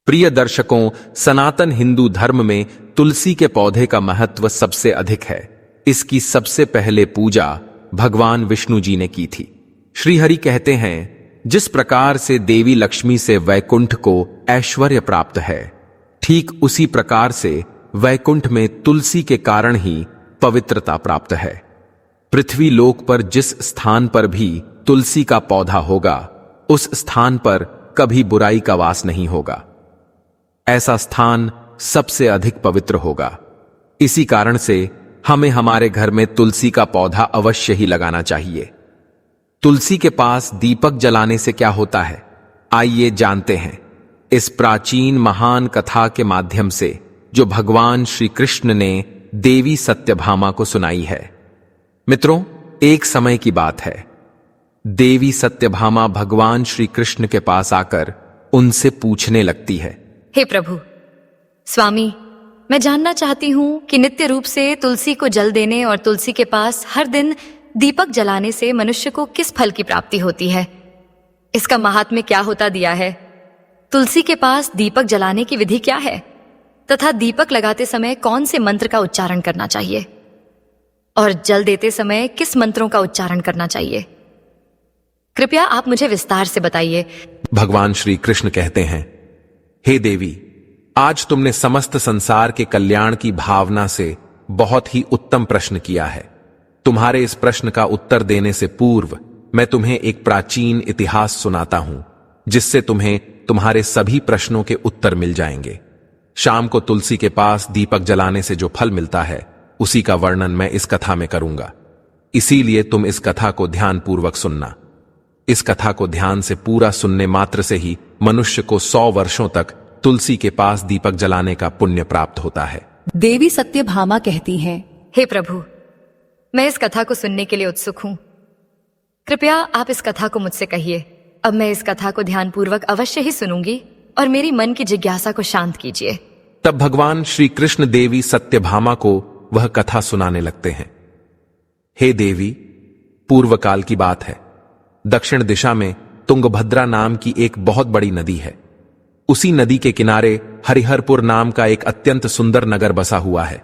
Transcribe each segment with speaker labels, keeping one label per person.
Speaker 1: प्रिय दर्शकों, सनातन हिंदू धर्म में तुलसी के पौधे का महत्व सबसे अधिक है। इसकी सबसे पहले पूजा भगवान विष्णु जी ने की थी। श्रीहरि कहते हैं, जिस प्रकार से देवी लक्ष्मी से वैकुंठ को ऐश्वर्य प्राप्त है, ठीक उसी प्रकार से वैकुंठ में तुलसी के कारण ही पवित्रता प्राप्त है। पृथ्वी लोक पर जिस स्थान पर भी तुलसी का पौधा होगा, उस स्थान पर कभी बुराई का वास नहीं होगा। ऐसा स्थान सबसे अधिक पवित्र होगा। इसी कारण से हमें हमारे घर में तुलसी का पौधा अवश्य ही लगाना चाहिए। तुलसी के पास दीपक जलाने से क्या होता है, आइए जानते हैं इस प्राचीन महान कथा के माध्यम से, जो भगवान श्री कृष्ण ने देवी सत्यभामा को सुनाई है। मित्रों, एक समय की बात है। देवी सत्यभामा भगवान श्री कृष्ण के पास आकर उनसे पूछने लगती है,
Speaker 2: हे प्रभु, स्वामी, मैं जानना चाहती हूं कि नित्य रूप से तुलसी को जल देने और तुलसी के पास हर दिन दीपक जलाने से मनुष्य को किस फल की प्राप्ति होती है। इसका महात्म्य क्या होता दिया है। तुलसी के पास दीपक जलाने की विधि क्या है, तथा दीपक लगाते समय कौन से मंत्र का उच्चारण करना चाहिए और जल देते समय किस मंत्रों का उच्चारण करना चाहिए। कृपया आप मुझे विस्तार से बताइए।
Speaker 1: भगवान श्री कृष्ण कहते हैं, हे देवी, आज तुमने समस्त संसार के कल्याण की भावना से बहुत ही उत्तम प्रश्न किया है। तुम्हारे इस प्रश्न का उत्तर देने से पूर्व मैं तुम्हें एक प्राचीन इतिहास सुनाता हूं, जिससे तुम्हें तुम्हारे सभी प्रश्नों के उत्तर मिल जाएंगे। शाम को तुलसी के पास दीपक जलाने से जो फल मिलता है, उसी का वर्णन मैं इस कथा में करूंगा। इसीलिए तुम इस कथा को ध्यानपूर्वक सुनना। इस कथा को ध्यान से पूरा सुनने मात्र से ही मनुष्य को 100 वर्षों तक तुलसी के पास दीपक जलाने का पुण्य प्राप्त होता है।
Speaker 3: देवी सत्यभामा कहती हैं,
Speaker 2: हे प्रभु, मैं इस कथा को सुनने के लिए उत्सुक हूं। कृपया आप इस कथा को मुझसे कहिए। अब मैं इस कथा को ध्यानपूर्वक अवश्य ही सुनूंगी और मेरी मन की जिज्ञासा को शांत कीजिए।
Speaker 1: तब भगवान श्री कृष्ण देवी सत्यभामा को वह कथा सुनाने लगते हैं। हे देवी, पूर्व काल की बात है। दक्षिण दिशा में तुंगभद्रा नाम की एक बहुत बड़ी नदी है। उसी नदी के किनारे हरिहरपुर नाम का एक अत्यंत सुंदर नगर बसा हुआ है।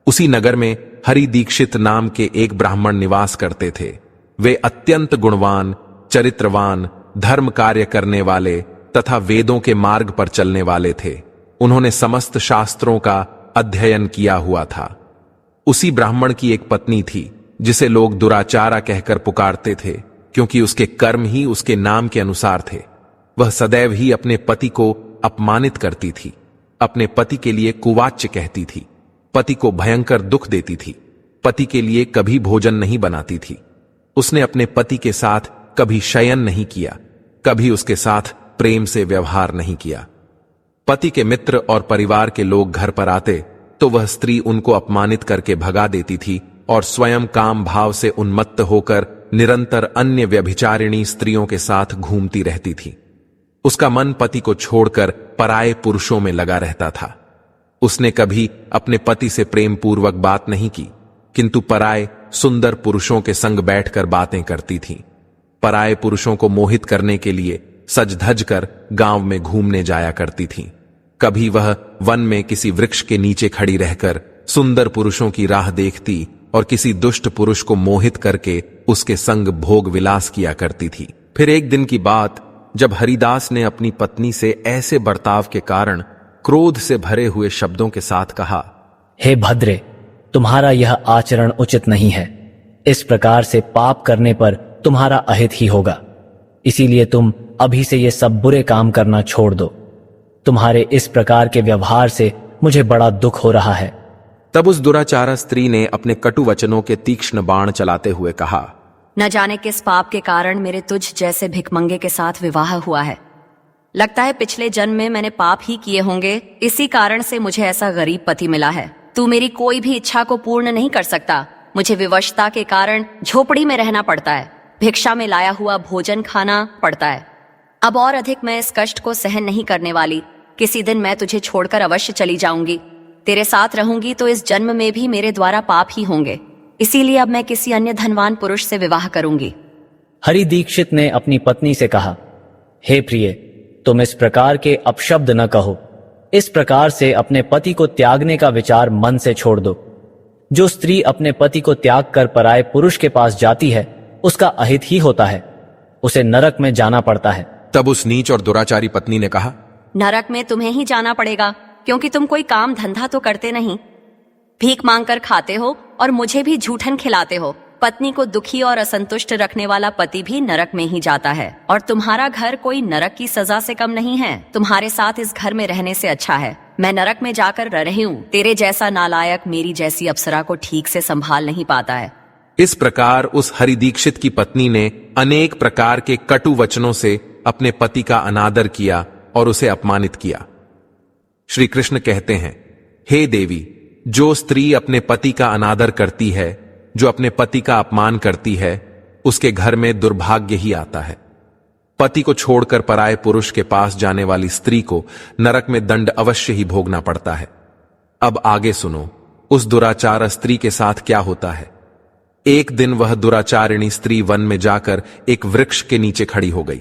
Speaker 1: उसी नगर में हरि दीक्षित नाम के एक ब्राह्मण निवास करते थे। वे अत्यंत गुणवान, चरित्रवान, धर्म कार्य करने वाले तथा वेदों के मार्ग पर चलने वाले थे। उन्होंने समस्त शास्त्रों का अध्ययन किया हुआ था। उसी ब्राह्मण की एक पत्नी थी, जिसे लोग दुराचारा कहकर पुकारते थे, क्योंकि उसके कर्म ही उसके नाम के अनुसार थे। वह सदैव ही अपने पति को अपमानित करती थी, अपने पति के लिए कुवाच्य कहती थी, पति को भयंकर दुख देती थी, पति के लिए कभी भोजन नहीं बनाती थी। उसने अपने पति के साथ कभी शयन नहीं किया, कभी उसके साथ प्रेम से व्यवहार नहीं किया। पति के मित्र और परिवार के लोग घर पर आते तो वह स्त्री उनको अपमानित करके भगा देती थी और स्वयं काम भाव से उन्मत्त होकर निरंतर अन्य व्यभिचारिणी स्त्रियों के साथ घूमती रहती थी। उसका मन पति को छोड़कर पराये पुरुषों में लगा रहता था। उसने कभी अपने पति से प्रेम पूर्वक बात नहीं की, किंतु पराये सुंदर पुरुषों के संग बैठकर बातें करती थी। पराये पुरुषों को मोहित करने के लिए सज धज कर गांव में घूमने जाया करती थी। कभी वह वन में किसी वृक्ष के नीचे खड़ी रहकर सुंदर पुरुषों की राह देखती और किसी दुष्ट पुरुष को मोहित करके उसके संग भोग विलास किया करती थी। फिर एक दिन की बात, जब हरिदास ने अपनी पत्नी से ऐसे बर्ताव के कारण क्रोध से भरे हुए शब्दों के साथ कहा,
Speaker 4: हे भद्रे, तुम्हारा यह आचरण उचित नहीं है। इस प्रकार से पाप करने पर तुम्हारा अहित ही होगा। इसीलिए तुम अभी से ये सब बुरे काम करना छोड़ दो। तुम्हारे इस प्रकार के व्यवहार से मुझे बड़ा दुख हो रहा है।
Speaker 1: तब उस दुराचारा स्त्री ने अपने कटु वचनों के तीक्ष्ण बाण चलाते हुए कहा,
Speaker 5: न जाने किस पाप के कारण मेरे तुझ जैसे भिखमंगे के साथ विवाह हुआ है। लगता है पिछले जन्म में मैंने पाप ही किए होंगे, इसी कारण से मुझे ऐसा गरीब पति मिला है। तू मेरी कोई भी इच्छा को पूर्ण नहीं कर सकता। मुझे विवशता के कारण झोपड़ी में रहना पड़ता है, भिक्षा में लाया हुआ भोजन खाना पड़ता है। अब और अधिक मैं इस कष्ट को सहन नहीं करने वाली। किसी दिन मैं तुझे छोड़कर अवश्य चली जाऊंगी। तेरे साथ रहूंगी तो इस जन्म में भी मेरे द्वारा पाप ही होंगे। इसीलिए अब मैं किसी अन्य धनवान पुरुष से विवाह करूंगी।
Speaker 4: हरि दीक्षित ने अपनी पत्नी से कहा, हे प्रिय, तुम इस प्रकार के अपशब्द न कहो। इस प्रकार से अपने पति को त्यागने का विचार मन से छोड़ दो। जो स्त्री अपने पति को त्याग कर पराये पुरुष के पास जाती है उसका अहित ही होता है, उसे नरक में जाना पड़ता है।
Speaker 1: तब उस नीच और दुराचारी पत्नी ने कहा,
Speaker 5: नरक में तुम्हें ही जाना पड़ेगा, क्योंकि तुम कोई काम धंधा तो करते नहीं, भीख मांगकर खाते हो और मुझे भी झूठन खिलाते हो। पत्नी को दुखी और असंतुष्ट रखने वाला पति भी नरक में ही जाता है, और तुम्हारा घर कोई नरक की सजा से कम नहीं है। तुम्हारे साथ इस घर में रहने से अच्छा है मैं नरक में जाकर रह रही हूँ। तेरे जैसा नालायक मेरी जैसी अप्सरा को ठीक से संभाल नहीं पाता है।
Speaker 1: इस प्रकार उस हरिदीक्षित की पत्नी ने अनेक प्रकार के कटु वचनों से अपने पति का अनादर किया और उसे अपमानित किया। श्री कृष्ण कहते हैं, हे देवी, जो स्त्री अपने पति का अनादर करती है, जो अपने पति का अपमान करती है, उसके घर में दुर्भाग्य ही आता है। पति को छोड़कर पराये पुरुष के पास जाने वाली स्त्री को नरक में दंड अवश्य ही भोगना पड़ता है। अब आगे सुनो, उस दुराचार स्त्री के साथ क्या होता है। एक दिन वह दुराचारिणी स्त्री वन में जाकर एक वृक्ष के नीचे खड़ी हो गई।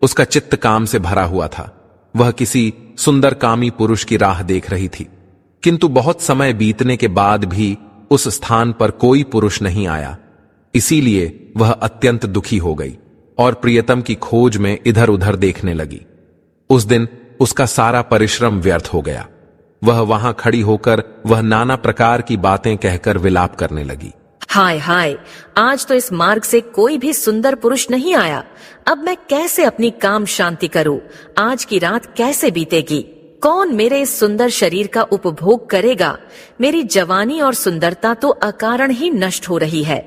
Speaker 1: उसका चित्त काम से भरा हुआ था। वह किसी सुंदर कामी पुरुष की राह देख रही थी, किंतु बहुत समय बीतने के बाद भी उस स्थान पर कोई पुरुष नहीं आया। इसीलिए वह अत्यंत दुखी हो गई और प्रियतम की खोज में इधर उधर देखने लगी। उस दिन उसका सारा परिश्रम व्यर्थ हो गया। वह वहां खड़ी होकर वह नाना प्रकार की बातें कहकर विलाप करने लगी।
Speaker 6: हाय हाय, आज तो इस मार्ग से कोई भी सुंदर पुरुष नहीं आया। अब मैं कैसे अपनी काम शांति करूं? आज की रात कैसे बीतेगी? कौन मेरे इस सुंदर शरीर का उपभोग करेगा? मेरी जवानी और सुंदरता तो अकारण ही नष्ट हो रही है।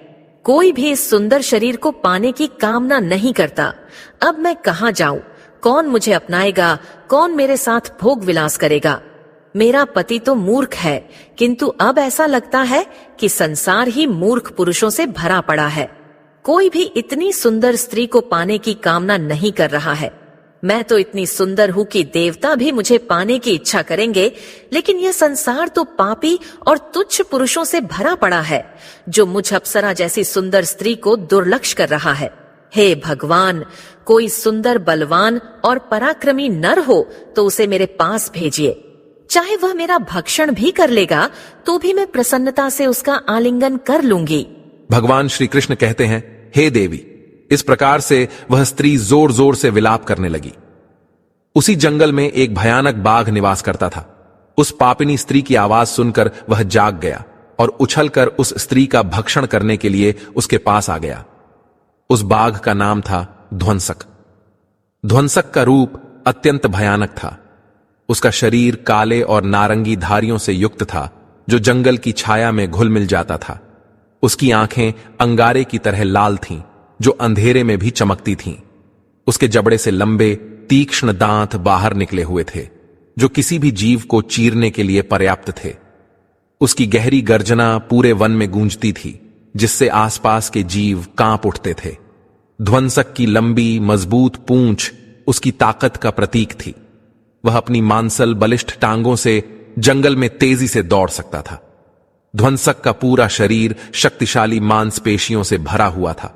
Speaker 6: कोई भी इस सुंदर शरीर को पाने की कामना नहीं करता। अब मैं कहाँ जाऊं? कौन मुझे अपनाएगा? कौन मेरे साथ भोग विलास करेगा? मेरा पति तो मूर्ख है, किंतु अब ऐसा लगता है कि संसार ही मूर्ख पुरुषों से भरा पड़ा है। कोई भी इतनी सुंदर स्त्री को पाने की कामना नहीं कर रहा है। मैं तो इतनी सुंदर हूँ कि देवता भी मुझे पाने की इच्छा करेंगे, लेकिन यह संसार तो पापी और तुच्छ पुरुषों से भरा पड़ा है, जो मुझ अप्सरा जैसी सुंदर स्त्री को दुर्लक्ष्य कर रहा है। हे भगवान, कोई सुंदर बलवान और पराक्रमी नर हो तो उसे मेरे पास भेजिए। चाहे वह मेरा भक्षण भी कर लेगा तो भी मैं प्रसन्नता से उसका आलिंगन कर लूंगी।
Speaker 1: भगवान श्री कृष्ण कहते हैं, हे देवी, इस प्रकार से वह स्त्री जोर जोर से विलाप करने लगी। उसी जंगल में एक भयानक बाघ निवास करता था। उस पापिनी स्त्री की आवाज सुनकर वह जाग गया और उछलकर उस स्त्री का भक्षण करने के लिए उसके पास आ गया। उस बाघ का नाम था ध्वंसक। ध्वंसक का रूप अत्यंत भयानक था। उसका शरीर काले और नारंगी धारियों से युक्त था, जो जंगल की छाया में घुल मिल जाता था। उसकी आंखें अंगारे की तरह लाल थीं, जो अंधेरे में भी चमकती थीं। उसके जबड़े से लंबे तीक्ष्ण दांत बाहर निकले हुए थे, जो किसी भी जीव को चीरने के लिए पर्याप्त थे। उसकी गहरी गर्जना पूरे वन में गूंजती थी, जिससे आसपास के जीव कांप उठते थे। ध्वंसक की लंबी मजबूत पूंछ उसकी ताकत का प्रतीक थी। वह अपनी मांसल बलिष्ठ टांगों से जंगल में तेजी से दौड़ सकता था। ध्वंसक का पूरा शरीर शक्तिशाली मांसपेशियों से भरा हुआ था,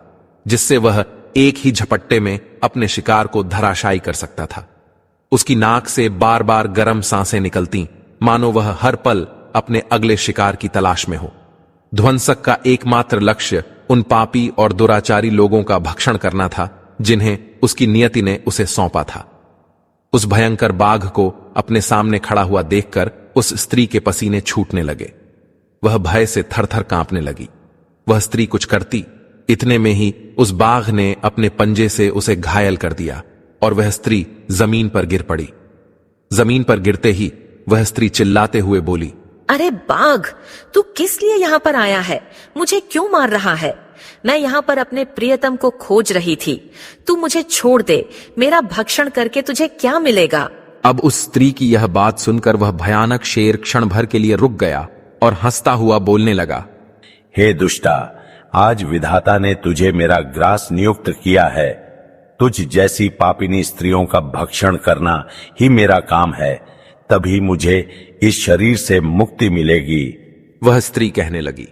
Speaker 1: जिससे वह एक ही झपट्टे में अपने शिकार को धराशायी कर सकता था। उसकी नाक से बार बार गर्म सांसें निकलती, मानो वह हर पल अपने अगले शिकार की तलाश में हो। ध्वंसक का एकमात्र लक्ष्य उन पापी और दुराचारी लोगों का भक्षण करना था, जिन्हें उसकी नियति ने उसे सौंपा था। उस भयंकर बाघ को अपने सामने खड़ा हुआ देखकर उस स्त्री के पसीने छूटने लगे। वह भय से थरथर कांपने लगी। वह स्त्री कुछ करती, इतने में ही उस बाघ ने अपने पंजे से उसे घायल कर दिया और वह स्त्री जमीन पर गिर पड़ी। जमीन पर गिरते ही वह स्त्री चिल्लाते हुए बोली,
Speaker 6: अरे बाघ, तू किस लिए यहाँ पर आया है? मुझे क्यों मार रहा है? मैं यहाँ पर अपने प्रियतम को खोज रही थी। तू मुझे छोड़ दे। मेरा भक्षण करके तुझे क्या मिलेगा?
Speaker 1: अब उस स्त्री की यह बात सुनकर वह भयानक शेर क्षण भर के लिए रुक गया और हंसता हुआ बोलने लगा,
Speaker 7: हे दुष्टा, आज विधाता ने तुझे मेरा ग्रास नियुक्त किया है। तुझ जैसी पापिनी स्त्रियों का भक्षण करना ही मेरा काम है, तभी मुझे इस शरीर से मुक्ति मिलेगी।
Speaker 1: वह स्त्री कहने लगी,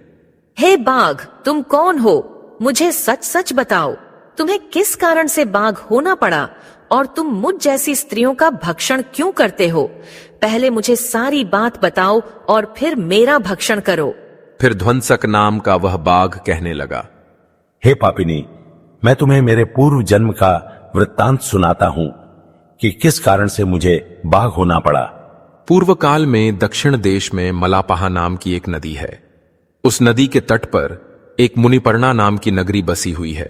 Speaker 6: हे बाघ, तुम कौन हो? मुझे सच सच बताओ, तुम्हें किस कारण से बाघ होना पड़ा और तुम मुझ जैसी स्त्रियों का भक्षण क्यों करते हो? पहले मुझे सारी बात बताओ और फिर मेरा भक्षण करो।
Speaker 1: फिर ध्वंसक नाम का वह बाघ कहने लगा,
Speaker 7: हे पापिनी, मैं तुम्हें मेरे पूर्व जन्म का वृत्तांत सुनाता हूं कि किस कारण से मुझे बाघ होना पड़ा।
Speaker 1: पूर्व काल में दक्षिण देश में मलापहा नाम की एक नदी है। उस नदी के तट पर एक मुनिपर्णा नाम की नगरी बसी हुई है।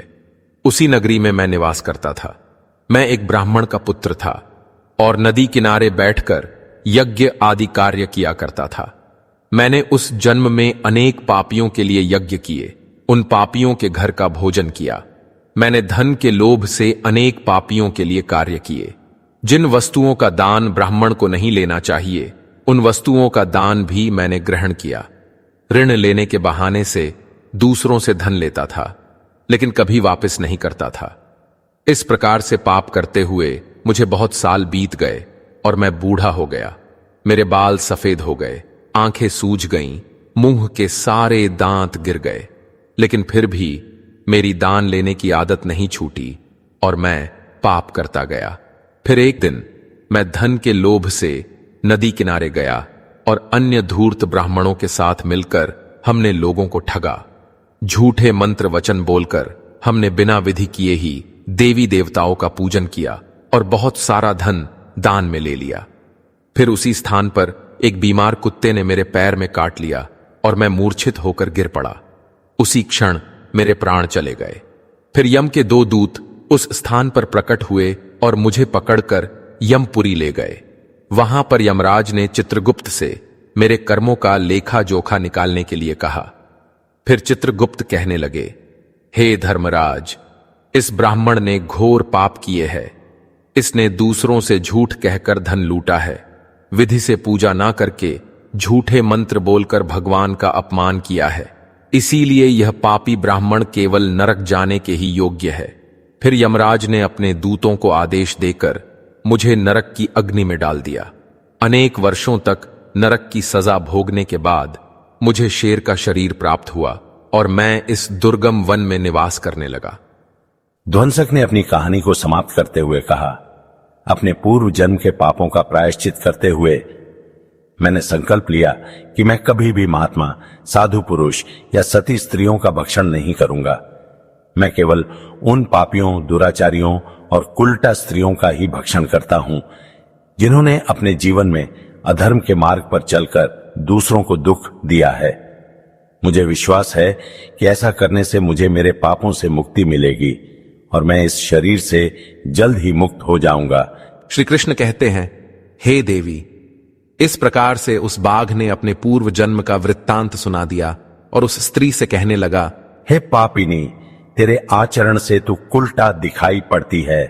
Speaker 1: उसी नगरी में मैं निवास करता था। मैं एक ब्राह्मण का पुत्र था और नदी किनारे बैठकर यज्ञ आदि कार्य किया करता था। मैंने उस जन्म में अनेक पापियों के लिए यज्ञ किए, उन पापियों के घर का भोजन किया। मैंने धन के लोभ से अनेक पापियों के लिए कार्य किए। जिन वस्तुओं का दान ब्राह्मण को नहीं लेना चाहिए, उन वस्तुओं का दान भी मैंने ग्रहण किया। ऋण लेने के बहाने से दूसरों से धन लेता था, लेकिन कभी वापस नहीं करता था। इस प्रकार से पाप करते हुए मुझे बहुत साल बीत गए और मैं बूढ़ा हो गया। मेरे बाल सफेद हो गए, आंखें सूज गईं, मुंह के सारे दांत गिर गए, लेकिन फिर भी मेरी दान लेने की आदत नहीं छूटी और मैं पाप करता गया। फिर एक दिन मैं धन के लोभ से नदी किनारे गया और अन्य धूर्त ब्राह्मणों के साथ मिलकर हमने लोगों को ठगा। झूठे मंत्र वचन बोलकर हमने बिना विधि किए ही देवी देवताओं का पूजन किया और बहुत सारा धन दान में ले लिया। फिर उसी स्थान पर एक बीमार कुत्ते ने मेरे पैर में काट लिया और मैं मूर्छित होकर गिर पड़ा। उसी क्षण मेरे प्राण चले गए। फिर यम के 2 दूत उस स्थान पर प्रकट हुए और मुझे पकड़कर यमपुरी ले गए। वहां पर यमराज ने चित्रगुप्त से मेरे कर्मों का लेखा जोखा निकालने के लिए कहा। फिर चित्रगुप्त कहने लगे, हे धर्मराज, इस ब्राह्मण ने घोर पाप किए हैं। इसने दूसरों से झूठ कहकर धन लूटा है, विधि से पूजा ना करके झूठे मंत्र बोलकर भगवान का अपमान किया है। इसीलिए यह पापी ब्राह्मण केवल नरक जाने के ही योग्य है। फिर यमराज ने अपने दूतों को आदेश देकर मुझे नरक की अग्नि में डाल दिया। अनेक वर्षों तक नरक की सजा भोगने के बाद मुझे शेर का शरीर प्राप्त हुआ और मैं इस दुर्गम वन में निवास करने लगा।
Speaker 7: ध्वंसक ने अपनी कहानी को समाप्त करते हुए कहा, अपने पूर्व जन्म के पापों का प्रायश्चित करते हुए मैंने संकल्प लिया कि मैं कभी भी महात्मा, साधु पुरुष या सती स्त्रियों का भक्षण नहीं करूंगा। मैं केवल उन पापियों, दुराचारियों और कुलटा स्त्रियों का ही भक्षण करता हूं जिन्होंने अपने जीवन में अधर्म के मार्ग पर चलकर दूसरों को दुख दिया है। मुझे विश्वास है कि ऐसा करने से मुझे मेरे पापों से मुक्ति मिलेगी और मैं इस शरीर से जल्द ही मुक्त हो जाऊंगा।
Speaker 1: श्री कृष्ण कहते हैं, हे देवी, इस प्रकार से उस बाघ ने अपने पूर्व जन्म का वृत्तांत सुना दिया और उस स्त्री से कहने लगा,
Speaker 7: हे पापिनी, तेरे आचरण से तू कुलटा दिखाई पड़ती है।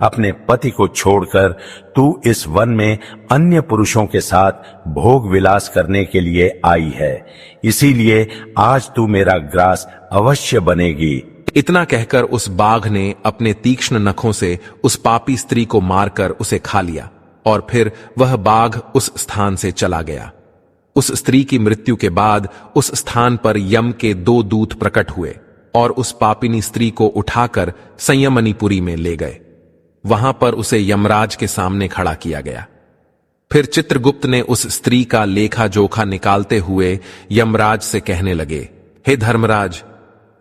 Speaker 7: अपने पति को छोड़कर तू इस वन में अन्य पुरुषों के साथ भोग विलास करने के लिए आई है। इसीलिए आज तू मेरा ग्रास अवश्य बनेगी।
Speaker 1: इतना कहकर उस बाघ ने अपने तीक्ष्ण नखों से उस पापी स्त्री को मारकर उसे खा लिया और फिर वह बाघ उस स्थान से चला गया। उस स्त्री की मृत्यु के बाद उस स्थान पर यम के 2 दूत प्रकट हुए और उस पापिनी स्त्री को उठाकर संयमनीपुरी में ले गए। वहां पर उसे यमराज के सामने खड़ा किया गया। फिर चित्रगुप्त ने उस स्त्री का लेखा जोखा निकालते हुए यमराज से कहने लगे, हे धर्मराज,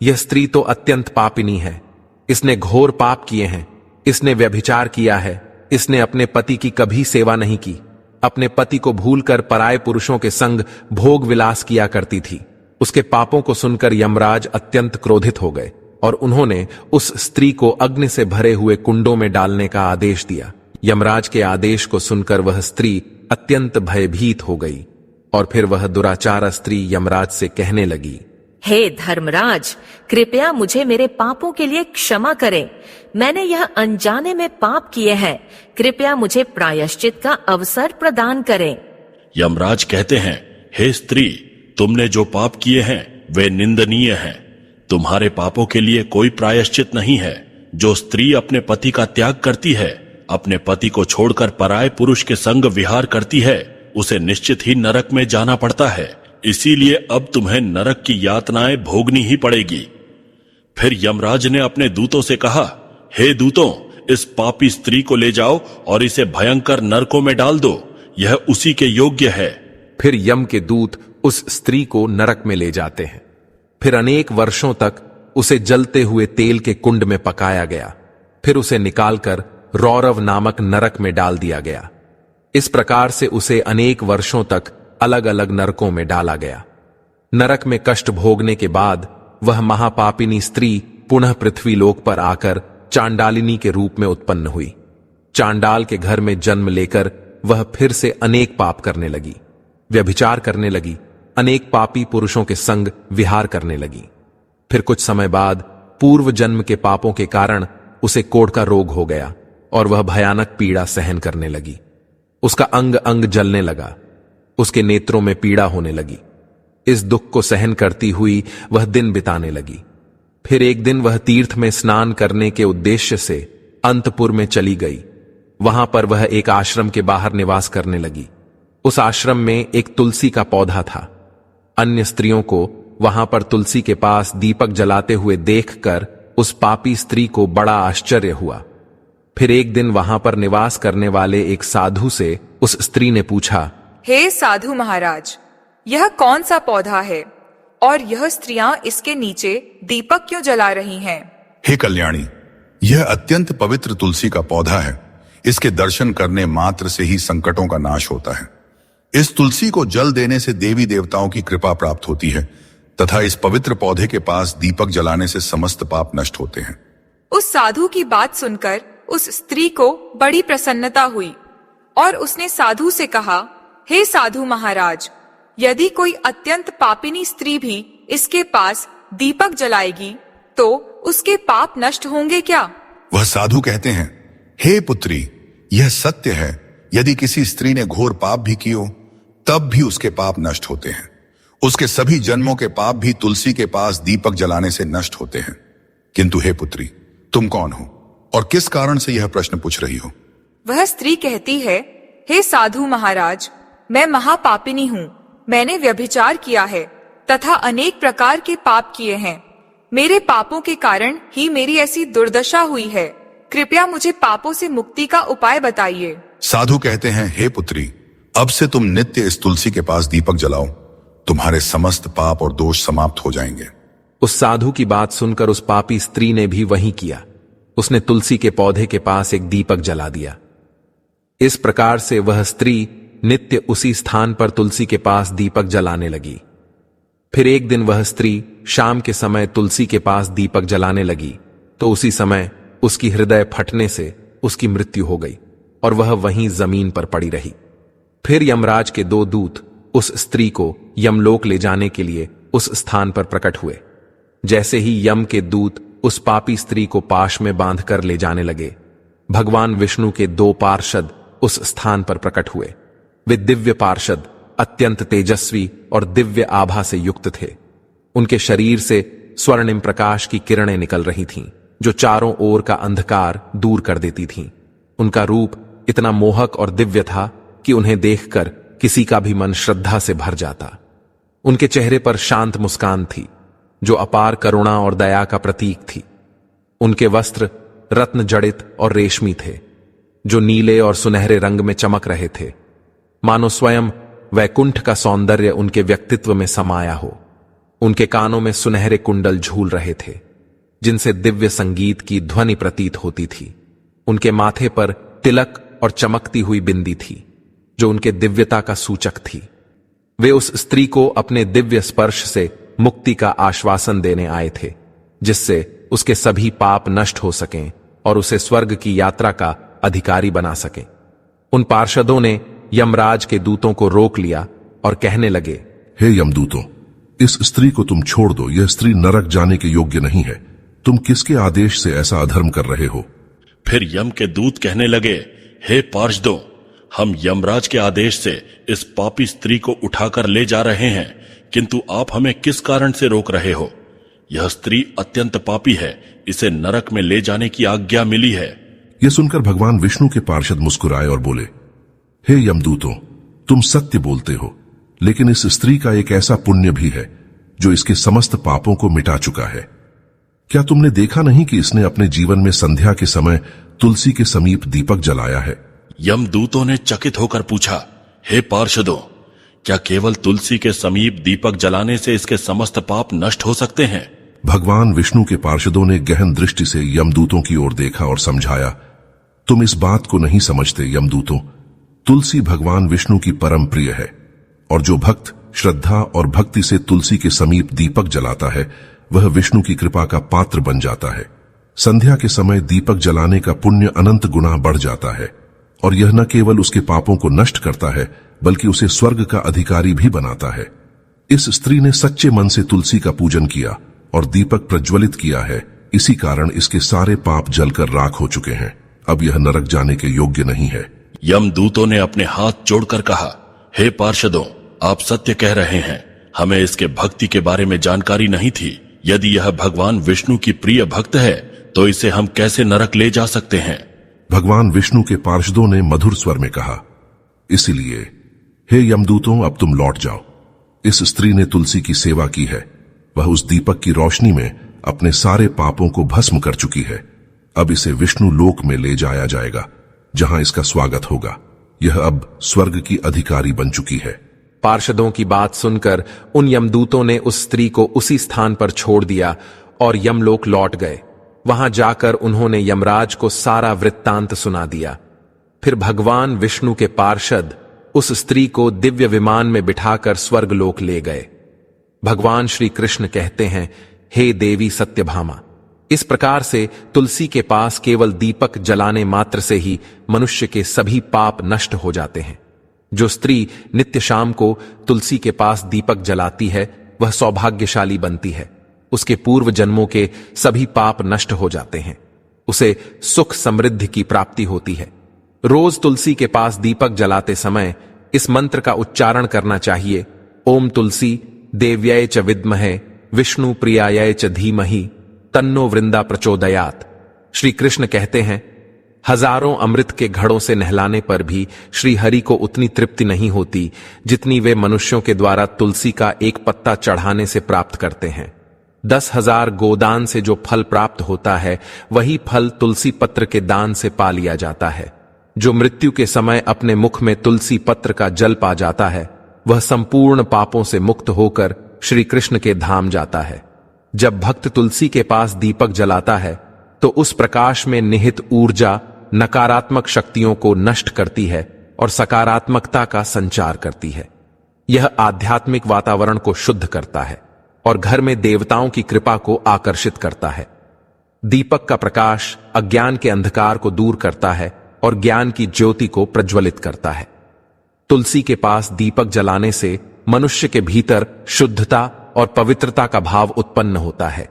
Speaker 1: यह स्त्री तो अत्यंत पापिनी है। इसने घोर पाप किए हैं। इसने व्यभिचार किया है। इसने अपने पति की कभी सेवा नहीं की। अपने पति को भूलकर पराये पुरुषों के संग भोग विलास किया करती थी। उसके पापों को सुनकर यमराज अत्यंत क्रोधित हो गए और उन्होंने उस स्त्री को अग्नि से भरे हुए कुंडों में डालने का आदेश दिया। यमराज के आदेश को सुनकर वह स्त्री अत्यंत भयभीत हो गई और फिर वह दुराचारा स्त्री यमराज से कहने लगी,
Speaker 6: हे धर्मराज, कृपया मुझे मेरे पापों के लिए क्षमा करें। मैंने यह अनजाने में पाप किए हैं। कृपया मुझे प्रायश्चित का अवसर प्रदान करें।
Speaker 8: यमराज कहते हैं, हे स्त्री, तुमने जो पाप किए हैं वे निंदनीय हैं। तुम्हारे पापों के लिए कोई प्रायश्चित नहीं है। जो स्त्री अपने पति का त्याग करती है, अपने पति को छोड़कर पराये पुरुष के संग विहार करती है, उसे निश्चित ही नरक में जाना पड़ता है। इसीलिए अब तुम्हें नरक की यातनाएं भोगनी ही पड़ेगी। फिर यमराज ने अपने दूतों से कहा, हे दूतों, इस पापी स्त्री को ले जाओ और इसे भयंकर नरकों में डाल दो, यह उसी के योग्य है।
Speaker 1: फिर यम के दूत उस स्त्री को नरक में ले जाते हैं। फिर अनेक वर्षों तक उसे जलते हुए तेल के कुंड में पकाया गया। फिर उसे निकालकर रौरव नामक नरक में डाल दिया गया। इस प्रकार से उसे अनेक वर्षों तक अलग अलग नरकों में डाला गया। नरक में कष्ट भोगने के बाद वह महापापिनी स्त्री पुनः पृथ्वी लोक पर आकर चांडालिनी के रूप में उत्पन्न हुई। चांडाल के घर में जन्म लेकर वह फिर से अनेक पाप करने लगी, व्यभिचार करने लगी, अनेक पापी पुरुषों के संग विहार करने लगी। फिर कुछ समय बाद पूर्व जन्म के पापों के कारण उसे कोढ़ का रोग हो गया और वह भयानक पीड़ा सहन करने लगी। उसका अंग अंग जलने लगा, उसके नेत्रों में पीड़ा होने लगी। इस दुख को सहन करती हुई वह दिन बिताने लगी। फिर एक दिन वह तीर्थ में स्नान करने के उद्देश्य से अंतपुर में चली गई। वहां पर वह एक आश्रम के बाहर निवास करने लगी। उस आश्रम में एक तुलसी का पौधा था। अन्य स्त्रियों को वहां पर तुलसी के पास दीपक जलाते हुए देखकर उस पापी स्त्री को बड़ा आश्चर्य हुआ। फिर एक दिन वहां पर निवास करने वाले एक साधु से उस स्त्री ने पूछा,
Speaker 9: हे साधु महाराज, यह कौन सा पौधा है और यह स्त्रियां इसके नीचे दीपक क्यों जला रही हैं?
Speaker 10: हे कल्याणी, यह अत्यंत पवित्र तुलसी का पौधा है। इसके दर्शन करने मात्र से ही संकटों का नाश होता है। इस तुलसी को जल देने से देवी देवताओं की कृपा प्राप्त होती है तथा इस पवित्र पौधे के पास दीपक जलाने से समस्त पाप नष्ट होते हैं।
Speaker 9: उस साधु की बात सुनकर उस स्त्री को बड़ी प्रसन्नता हुई और उसने साधु से कहा, हे साधु महाराज, यदि कोई अत्यंत पापिनी स्त्री भी इसके पास दीपक जलाएगी तो उसके पाप नष्ट होंगे क्या?
Speaker 10: वह साधु कहते हैं, हे पुत्री, यह सत्य है। यदि किसी स्त्री ने घोर पाप भी किए तब भी उसके पाप नष्ट होते हैं। उसके सभी जन्मों के पाप भी तुलसी के पास दीपक जलाने से नष्ट होते हैं। किंतु हे पुत्री, तुम कौन हो और किस कारण से यह प्रश्न पूछ रही हो?
Speaker 9: वह स्त्री कहती है, हे साधु महाराज, मैं महापापिनी हूँ। मैंने व्यभिचार किया है तथा अनेक प्रकार के पाप किए हैं। मेरे पापों के कारण ही मेरी ऐसी दुर्दशा हुई है। कृपया मुझे पापों से मुक्ति का उपाय बताइए।
Speaker 10: साधु कहते हैं, हे पुत्री, अब से तुम नित्य इस तुलसी के पास दीपक जलाओ, तुम्हारे समस्त पाप और दोष समाप्त हो जाएंगे।
Speaker 1: उस साधु की बात सुनकर उस पापी स्त्री ने भी वही किया। उसने तुलसी के पौधे के पास एक दीपक जला दिया। इस प्रकार से वह स्त्री नित्य उसी स्थान पर तुलसी के पास दीपक जलाने लगी। फिर एक दिन वह स्त्री शाम के समय तुलसी के पास दीपक जलाने लगी तो उसी समय उसकी हृदय फटने से उसकी मृत्यु हो गई और वह वहीं जमीन पर पड़ी रही। फिर यमराज के दो दूत उस स्त्री को यमलोक ले जाने के लिए उस स्थान पर प्रकट हुए। जैसे ही यम के दूत उस पापी स्त्री को पाश में बांधकर ले जाने लगे, भगवान विष्णु के दो पार्षद उस स्थान पर प्रकट हुए। वे दिव्य पार्षद अत्यंत तेजस्वी और दिव्य आभा से युक्त थे। उनके शरीर से स्वर्णिम प्रकाश की किरणें निकल रही थीं, जो चारों ओर का अंधकार दूर कर देती थीं। उनका रूप इतना मोहक और दिव्य था कि उन्हें देखकर किसी का भी मन श्रद्धा से भर जाता। उनके चेहरे पर शांत मुस्कान थी, जो अपार करुणा और दया का प्रतीक थी। उनके वस्त्र रत्न जड़ित और रेशमी थे, जो नीले और सुनहरे रंग में चमक रहे थे, मानो स्वयं वैकुंठ का सौंदर्य उनके व्यक्तित्व में समाया हो। उनके कानों में सुनहरे कुंडल झूल रहे थे, जिनसे दिव्य संगीत की ध्वनि प्रतीत होती थी। उनके माथे पर तिलक और चमकती हुई बिंदी थी, जो उनके दिव्यता का सूचक थी। वे उस स्त्री को अपने दिव्य स्पर्श से मुक्ति का आश्वासन देने आए थे, जिससे उसके सभी पाप नष्ट हो सकें और उसे स्वर्ग की यात्रा का अधिकारी बना सकें। उन पार्षदों ने यमराज के दूतों को रोक लिया और कहने लगे,
Speaker 11: हे यमदूतों, इस स्त्री को तुम छोड़ दो। यह स्त्री नरक जाने के योग्य नहीं है। तुम किसके आदेश से ऐसा अधर्म कर रहे हो?
Speaker 8: फिर यम के दूत कहने लगे, हे पार्षदों, हम यमराज के आदेश से इस पापी स्त्री को उठाकर ले जा रहे हैं, किंतु आप हमें किस कारण से रोक रहे हो? यह स्त्री अत्यंत पापी है, इसे नरक में ले जाने की आज्ञा मिली है।
Speaker 11: यह सुनकर भगवान विष्णु के पार्षद मुस्कुराए और बोले, हे यमदूतों, तुम सत्य बोलते हो, लेकिन इस स्त्री का एक ऐसा पुण्य भी है जो इसके समस्त पापों को मिटा चुका है। क्या तुमने देखा नहीं कि इसने अपने जीवन में संध्या के समय तुलसी के समीप दीपक जलाया है?
Speaker 8: यमदूतों ने चकित होकर पूछा, हे पार्षदों, क्या केवल तुलसी के समीप दीपक जलाने से इसके समस्त पाप नष्ट हो सकते हैं?
Speaker 11: भगवान विष्णु के पार्षदों ने गहन दृष्टि से यमदूतों की ओर देखा और समझाया, तुम इस बात को नहीं समझते यमदूतों। तुलसी भगवान विष्णु की परम प्रिय है, और जो भक्त श्रद्धा और भक्ति से तुलसी के समीप दीपक जलाता है वह विष्णु की कृपा का पात्र बन जाता है। संध्या के समय दीपक जलाने का पुण्य अनंत गुना बढ़ जाता है, और यह न केवल उसके पापों को नष्ट करता है बल्कि उसे स्वर्ग का अधिकारी भी बनाता है। इस स्त्री ने सच्चे मन से तुलसी का पूजन किया और दीपक प्रज्वलित किया है, इसी कारण इसके सारे पाप जलकर राख हो चुके हैं। अब यह नरक जाने के योग्य नहीं है।
Speaker 8: यमदूतों ने अपने हाथ जोड़कर कहा, हे पार्षदों, आप सत्य कह रहे हैं। हमें इसके भक्ति के बारे में जानकारी नहीं थी। यदि यह भगवान विष्णु की प्रिय भक्त है तो इसे हम कैसे नरक ले जा सकते हैं?
Speaker 11: भगवान विष्णु के पार्षदों ने मधुर स्वर में कहा, इसलिए हे यमदूतों, अब तुम लौट जाओ। इस स्त्री ने तुलसी की सेवा की है, वह उस दीपक की रोशनी में अपने सारे पापों को भस्म कर चुकी है। अब इसे विष्णु लोक में ले जाया जाएगा, जहां इसका स्वागत होगा। यह अब स्वर्ग की अधिकारी बन चुकी है।
Speaker 1: पार्षदों की बात सुनकर उन यमदूतों ने उस स्त्री को उसी स्थान पर छोड़ दिया और यमलोक लौट गए। वहां जाकर उन्होंने यमराज को सारा वृत्तांत सुना दिया। फिर भगवान विष्णु के पार्षद उस स्त्री को दिव्य विमान में बिठाकर स्वर्गलोक ले गए। भगवान श्री कृष्ण कहते हैं, हे देवी सत्यभामा, इस प्रकार से तुलसी के पास केवल दीपक जलाने मात्र से ही मनुष्य के सभी पाप नष्ट हो जाते हैं। जो स्त्री नित्य शाम को तुलसी के पास दीपक जलाती है वह सौभाग्यशाली बनती है। उसके पूर्व जन्मों के सभी पाप नष्ट हो जाते हैं। उसे सुख समृद्धि की प्राप्ति होती है। रोज तुलसी के पास दीपक जलाते समय इस मंत्र का उच्चारण करना चाहिए, ओम तुलसी देव्यै च विद्महे विष्णु प्रियायै च धीमहि तन्नो वृंदा प्रचोदयात। श्री कृष्ण कहते हैं, हजारों अमृत के घड़ों से नहलाने पर भी श्री हरि को उतनी तृप्ति नहीं होती जितनी वे मनुष्यों के द्वारा तुलसी का एक पत्ता चढ़ाने से प्राप्त करते हैं। 10,000 गोदान से जो फल प्राप्त होता है वही फल तुलसी पत्र के दान से पा लिया जाता है। जो मृत्यु के समय अपने मुख में तुलसी पत्र का जल पा जाता है वह संपूर्ण पापों से मुक्त होकर श्री कृष्ण के धाम जाता है। जब भक्त तुलसी के पास दीपक जलाता है तो उस प्रकाश में निहित ऊर्जा नकारात्मक शक्तियों को नष्ट करती है और सकारात्मकता का संचार करती है। यह आध्यात्मिक वातावरण को शुद्ध करता है और घर में देवताओं की कृपा को आकर्षित करता है। दीपक का प्रकाश अज्ञान के अंधकार को दूर करता है और ज्ञान की ज्योति को प्रज्वलित करता है। तुलसी के पास दीपक जलाने से मनुष्य के भीतर शुद्धता और पवित्रता का भाव उत्पन्न होता है,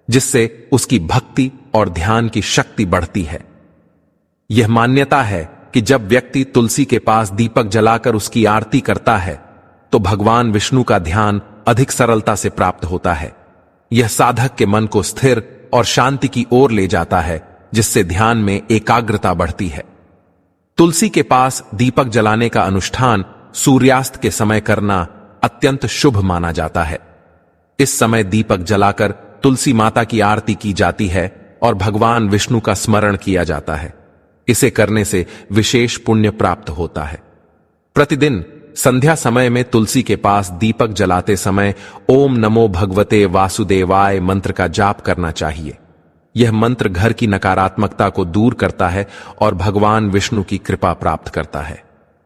Speaker 1: जिससे उसकी भक्ति और ध्यान की शक्ति बढ़ती है। यह मान्यता है कि जब व्यक्ति तुलसी के पास दीपक जलाकर उसकी आरती करता है तो भगवान विष्णु का ध्यान अधिक सरलता से प्राप्त होता है। यह साधक के मन को स्थिर और शांति की ओर ले जाता है, जिससे ध्यान में एकाग्रता बढ़ती है। तुलसी के पास दीपक जलाने का अनुष्ठान सूर्यास्त के समय करना अत्यंत शुभ माना जाता है। इस समय दीपक जलाकर तुलसी माता की आरती की जाती है और भगवान विष्णु का स्मरण किया जाता है। इसे करने से विशेष पुण्य प्राप्त होता है। प्रतिदिन संध्या समय में तुलसी के पास दीपक जलाते समय ओम नमो भगवते वासुदेवाय मंत्र का जाप करना चाहिए। यह मंत्र घर की नकारात्मकता को दूर करता है और भगवान विष्णु की कृपा प्राप्त करता है।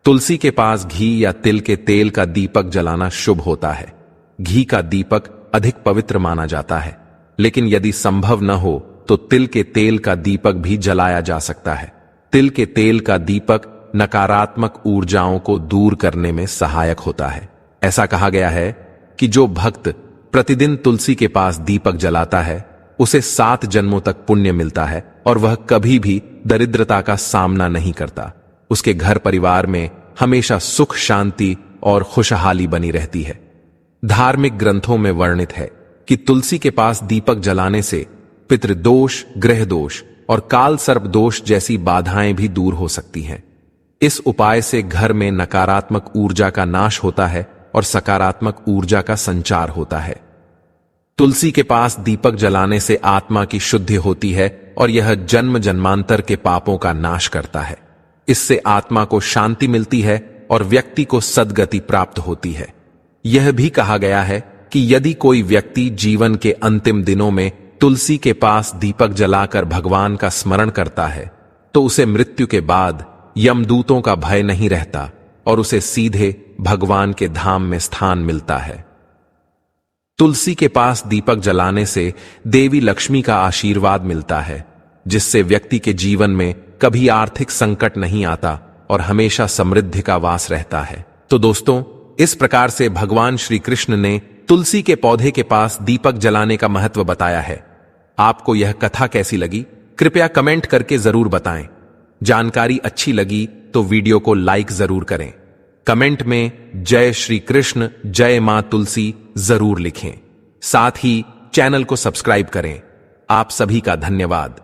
Speaker 1: तुलसी के पास घी या तिल के तेल का दीपक जलाना शुभ होता है। घी का दीपक अधिक पवित्र माना जाता है, लेकिन यदि संभव न हो तो तिल के तेल का दीपक भी जलाया जा सकता है। तिल के तेल का दीपक नकारात्मक ऊर्जाओं को दूर करने में सहायक होता है। ऐसा कहा गया है कि जो भक्त प्रतिदिन तुलसी के पास दीपक जलाता है उसे 7 जन्मों तक पुण्य मिलता है और वह कभी भी दरिद्रता का सामना नहीं करता। उसके घर परिवार में हमेशा सुख शांति और खुशहाली बनी रहती है। धार्मिक ग्रंथों में वर्णित है कि तुलसी के पास दीपक जलाने से पितृदोष, ग्रह दोष और काल सर्प दोष जैसी बाधाएं भी दूर हो सकती हैं। इस उपाय से घर में नकारात्मक ऊर्जा का नाश होता है और सकारात्मक ऊर्जा का संचार होता है। तुलसी के पास दीपक जलाने से आत्मा की शुद्धि होती है और यह जन्म जन्मांतर के पापों का नाश करता है। इससे आत्मा को शांति मिलती है और व्यक्ति को सद्गति प्राप्त होती है। यह भी कहा गया है कि यदि कोई व्यक्ति जीवन के अंतिम दिनों में तुलसी के पास दीपक जलाकर भगवान का स्मरण करता है तो उसे मृत्यु के बाद यमदूतों का भय नहीं रहता और उसे सीधे भगवान के धाम में स्थान मिलता है। तुलसी के पास दीपक जलाने से देवी लक्ष्मी का आशीर्वाद मिलता है, जिससे व्यक्ति के जीवन में कभी आर्थिक संकट नहीं आता और हमेशा समृद्धि का वास रहता है। तो दोस्तों, इस प्रकार से भगवान श्री कृष्ण ने तुलसी के पौधे के पास दीपक जलाने का महत्व बताया है। आपको यह कथा कैसी लगी? कृपया कमेंट करके जरूर बताएं। जानकारी अच्छी लगी तो वीडियो को लाइक जरूर करें। कमेंट में जय श्री कृष्ण, जय मां तुलसी जरूर लिखें। साथ ही चैनल को सब्सक्राइब करें। आप सभी का धन्यवाद।